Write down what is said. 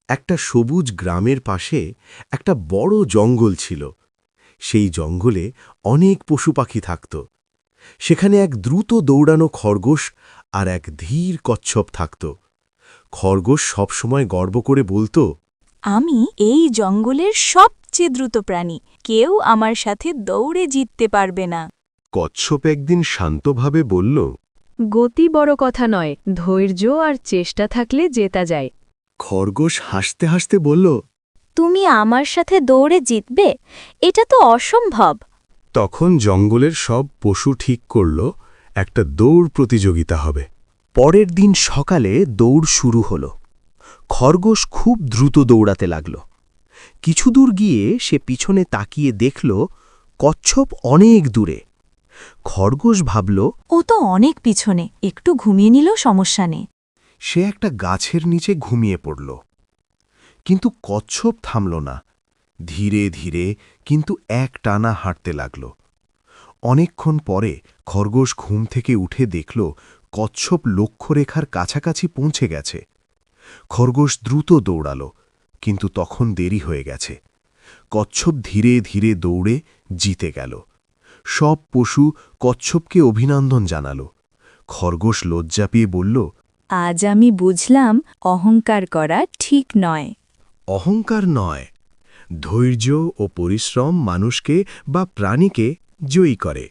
একটা সবুজ গ্রামের পাশে একটা বড় জঙ্গল ছিল। সেই জঙ্গলে অনেক পশু পাখি থাকত। সেখানে এক দ্রুত দৌড়ানো খরগোশ আর এক ধীর কচ্ছপ থাকত। খরগোশ সবসময় গর্ব করে বলতো, আমি এই জঙ্গলের সবচেয়ে দ্রুত প্রাণী, কেউ আমার সাথে দৌড়ে জিততে পারবে না। কচ্ছপ একদিন শান্তভাবে বলল, গতি বড় কথা নয়, ধৈর্য আর চেষ্টা থাকলে জেতা যায়। খরগোশ হাসতে হাসতে বলল, তুমি আমার সাথে দৌড়ে জিতবে? এটা তো অসম্ভব। তখন জঙ্গলের সব পশু ঠিক করল একটা দৌড় প্রতিযোগিতা হবে। পরের দিন সকালে দৌড় শুরু হল। খরগোশ খুব দ্রুত দৌড়াতে লাগল। কিছু দূর গিয়ে সে পিছনে তাকিয়ে দেখল কচ্ছপ অনেক দূরে। খরগোশ ভাবল, ও তো অনেক পিছনে, একটু ঘুমিয়ে নিলেও সমস্যা নেই। সে একটা গাছের নিচে ঘুমিয়ে পড়ল। কিন্তু কচ্ছপ থামল না। ধীরে ধীরে কিন্তু একটানা হাঁটতে লাগল। অনেকক্ষণ পরে খরগোশ ঘুম থেকে উঠে দেখল কচ্ছপ লক্ষ্যরেখার কাছাকাছি পৌঁছে গেছে। খরগোশ দ্রুত দৌড়াল, কিন্তু তখন দেরি হয়ে গেছে। কচ্ছপ ধীরে ধীরে দৌড়ে জিতে গেল। সব পশু কচ্ছপকে অভিনন্দন জানাল। খরগোশ লজ্জা পেয়ে বলল, আজ আমি বুঝলাম অহংকার করা ঠিক নয়। অহংকার নয়, ধৈর্য ও পরিশ্রম মানুষকে বা প্রাণীকে জয়ী করে।